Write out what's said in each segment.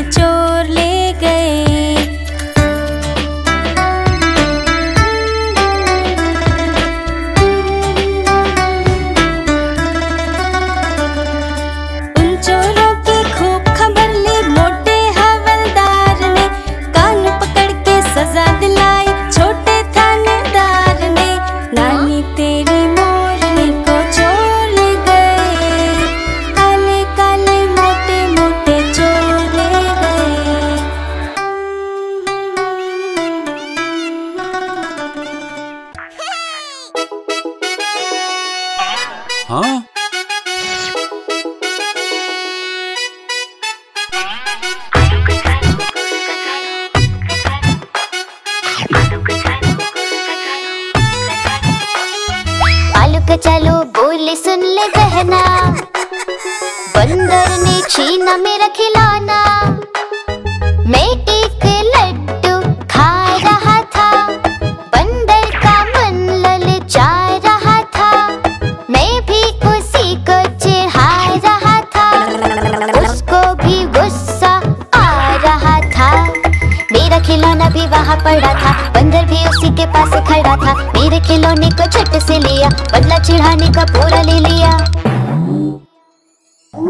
चोर ले गए। उन चोरों की खूब खबर ली मोटे हवलदार ने, कान पकड़ के सजा दिलाई छोटे थानेदार ने। नानी तेरी मोरनी को चोर ले गए, काले काले मोटे मोटे चोर ले गए। हाँ? आलू कचालू बोले सुन ले बहना, बंदर ने छीना मेरा खिलौना। मैं एक लड्डू खा रहा था, बंदर का मन ललचा रहा था। मैं भी उसी को चिढ़ा रहा था, उसको भी गुस्सा आ रहा था। मेरा खिलौना भी वहाँ पड़ा था, बंदर भी उसी के पास खड़ा था। मेरे खिलौने को झट से लिया, बदला चिढ़ाने का पूरा ले लिया।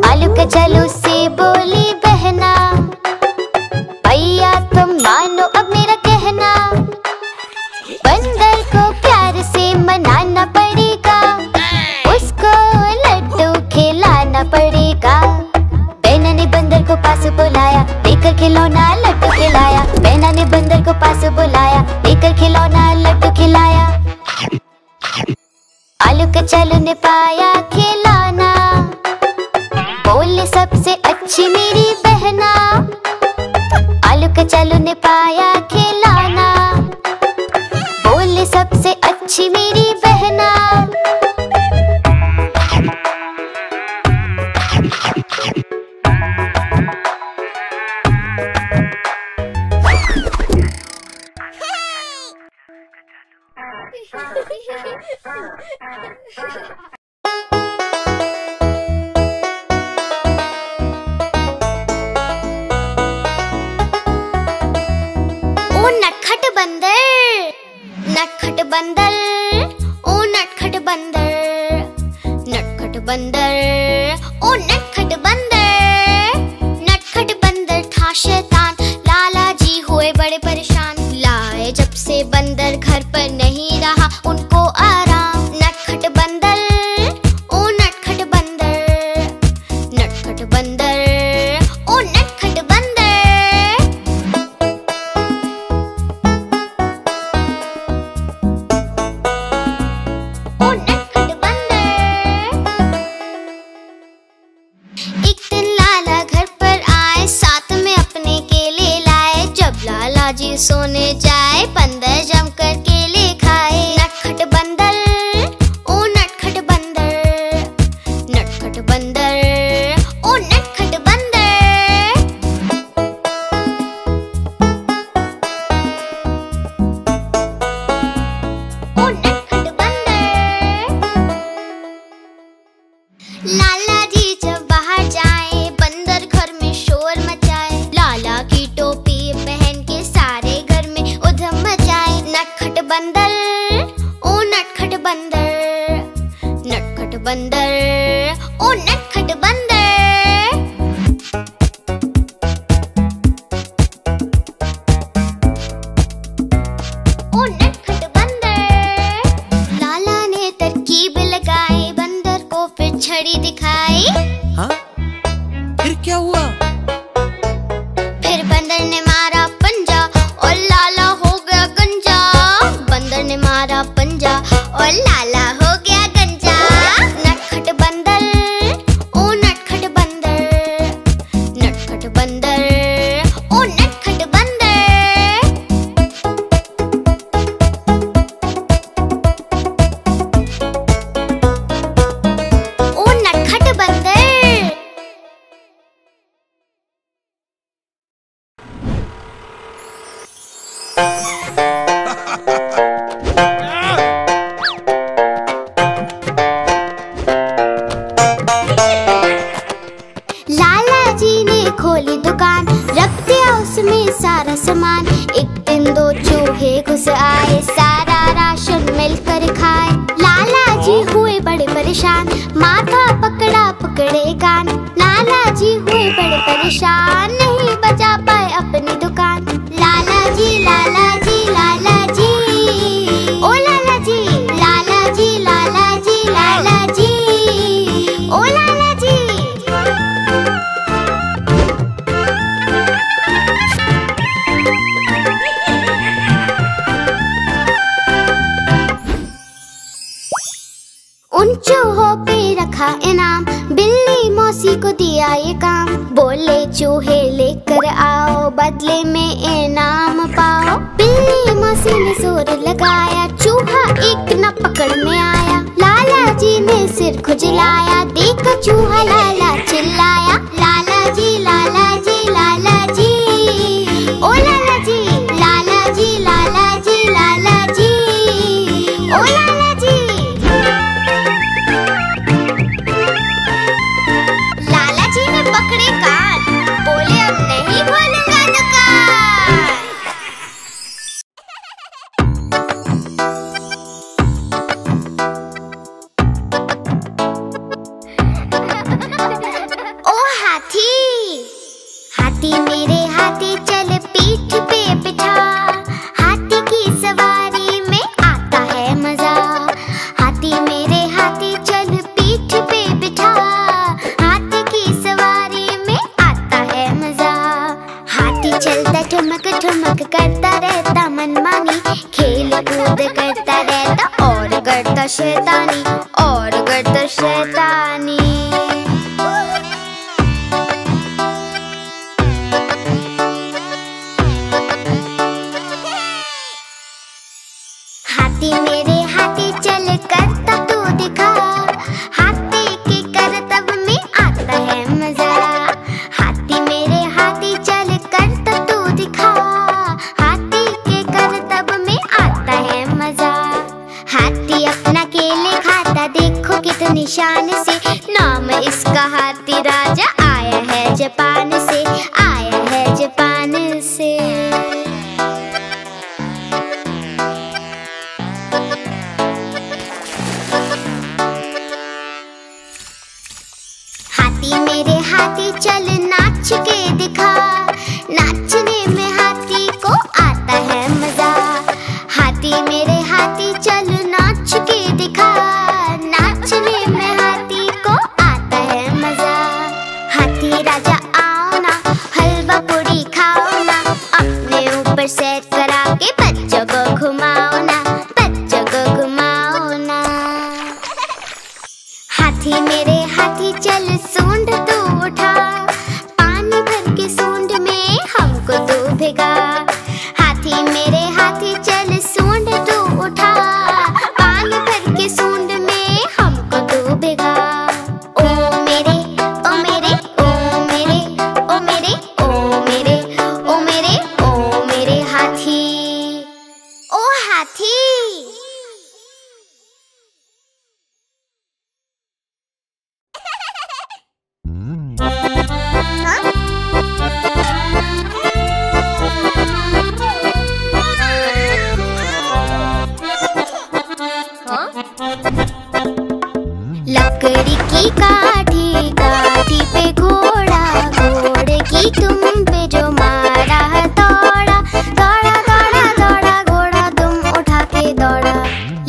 आलू कचालू से बोली बहना, भैया तुम मानो अब मेरा कहना। बंदर को प्यार से मनाना पड़ेगा, उसको लड्डू खिलाना पड़ेगा। बहना ने बंदर को पास बुलाया, लेकर खिलौना लड्डू खिलाया। बहना ने बंदर को पास बुलाया, लेकर खिलौना लड्डू खिलाया। आलू कचालू ने पाया खिलौना, बोले सबसे अच्छी मेरी बहना। आलू कचालू ने पाया खिलौना, बोले सबसे अच्छी मेरी बहना। ओ नटखट बंदर, नटखट बंदर, ओ नटखट बंदर। नटखट बंदर, ओ नटखट बंदर। नटखट बंदर था शैतान, लाला जी हुए बड़े परेशान। लाए जब से बंदर घर पर नहीं रहा उनको आराम। नटखट बंदर, ओ नटखट बंदर। नटखट बंदर, ओ नटखट बंदर। ओ नटखट बंदर। एक दिन लाला घर पर आए, साथ में अपने केले लाए। जब लाला जी सोने जाए, बंदर जमकर केले खाए। नटखट बंदर, ओ नटखट बंदर। नटखट बंदर, ओ नटखट बंदर। ओ नटखट बंदर। लाला जी जब बाहर जाए, बंदर घर में शोर मचाए। लाला की टोपी पहन के सारे घर में उधम मचाए। नटखट बंदर, ओ नटखट बंदर। नटखट बंदर, ओ नटखट बंदर। ओ नटखट बंदर। लाला ने तरकीब लगाई, बंदर को फिर छड़ी दिखाई। हाँ? फिर क्या हुआ? फिर बंदर ने मारा पंजा और लाला हो गया गंजा। बंदर ने मारा पंजा और लाला हो गया गंजा। नटखट बंदर, ओ नटखट बंदर। नटखट बंदर, ओ नटखट बंदर। ओ नटखट बंदर। खोली दुकान, रख दिया उसमें सारा सामान। एक दिन दो चूहे घुस आए, सारा राशन मिलकर खाए। लाला जी हुए बड़े परेशान, माथा पकड़ा पकड़े कान। लाला जी हुए बड़े परेशान, नहीं बचा पाए अपनी दुकान। लाला जी लाला जी लाला जी, ओ लाला जी लाला जी लाला जी लाला जी, ओ लाला जी। उन चूहों पे रखा इनाम, बिल्ली मौसी को दिया ये काम। बोले चूहे लेकर आओ, बदले में इनाम पाओ। बिल्ली मौसी ने जोर लगाया, चूहा एक न पकड़ में आया। लाला जी ने सिर खुजलाया, देखा चूहा लाला चिल्लाया। लाला जी लाला जी लाला जी, ओ लाला जी लाला जी लाला जी लाला जी, ओ लाला जी। लाला जी ने पकड़े कान, बोले अब नहीं खोलूंगा दुकान। ओ हाथी, हाथी मेरे हाथी चल पीठ पे बिठा। हाथी की सवारी में आता है मजा। हाथी मेरे हाथी चल पीठ पे बिठा। हाथी की सवारी में आता है मजा। हाथी चलता ठुमक ठुमक करता रहता मनमानी। खेल कूद करता रहता और करता शैतानी, और करता शैतानी। हाथी मेरे हाथी चल करता तू दिखा। हाथी के करतब में आता है मजा। हाथी मेरे हाथी चल करता तू दिखा। हाथी के करतब में आता है मजा। हाथी अपना केले खाता, देखो कितनी शान से। नाम इसका हाथी राजा, आया है जापान से, आया है जापान से। हाथी मेरे हाथी चल नाच के दिखा। नाचने में हाथी को आता है मजा। हाथी मेरे हाथी चल नाच के दिखा। नाचने में हाथी को आता है मजा। हाथी राजा आओ ना, हलवा पूरी खाओ ना। अपने ऊपर सेट करा के बच्चों को घुमाओ ना, बच्चों को घुमाओ ना। हाथी मेरे हाथी चल सूंड तू उठा। पानी भर के सूंड में हमको तू भिगा। हाथी मेरे हाथी चल सूंड तू उठा। पानी भर के सूंड में हमको तू भिगा। ओ मेरे ओ मेरे ओ मेरे ओ मेरे ओ मेरे ओ मेरे ओ मेरे हाथी, ओ हाथी। लकड़ी की काठी, काठी पे घोड़ा। घोड़े की तुम पे जो मारा है दौड़ा। दौड़ा दौड़ा दौड़ा घोड़ा तुम उठा के दौड़ा।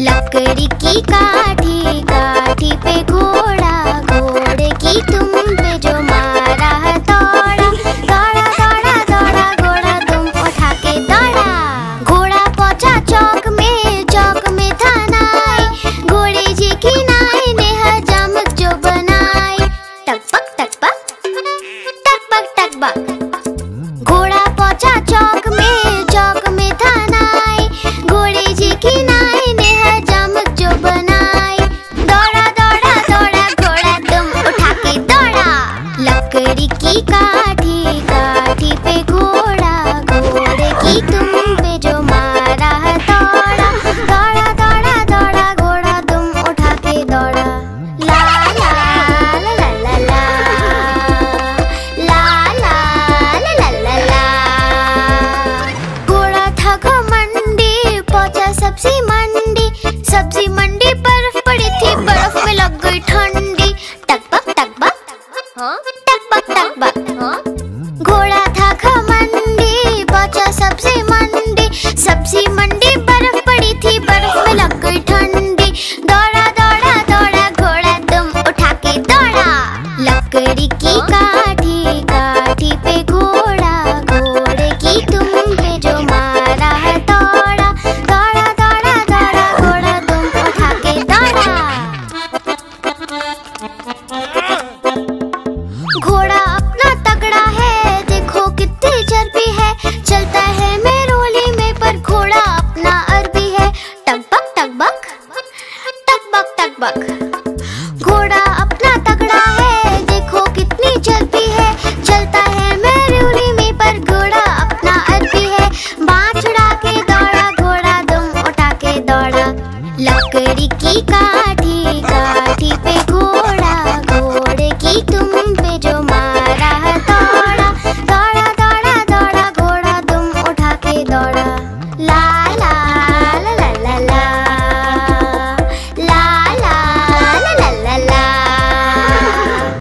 लकड़ी की काठी, काठी पे घोड़ा। घोड़े की तुम पे जो मारा है दौड़ा। दौड़ा दौड़ा दौड़ा घोड़ा तुम उठा के दौड़ा। घोड़ा पहुंचा चौक में, चौक में था नाई। घोड़े जी की नाई ने हजामत जो बनाई। टक पक टक पक, टक पक टक पक। की काठी, काठी पे घोड़ा, घोड़े की तुम पे जो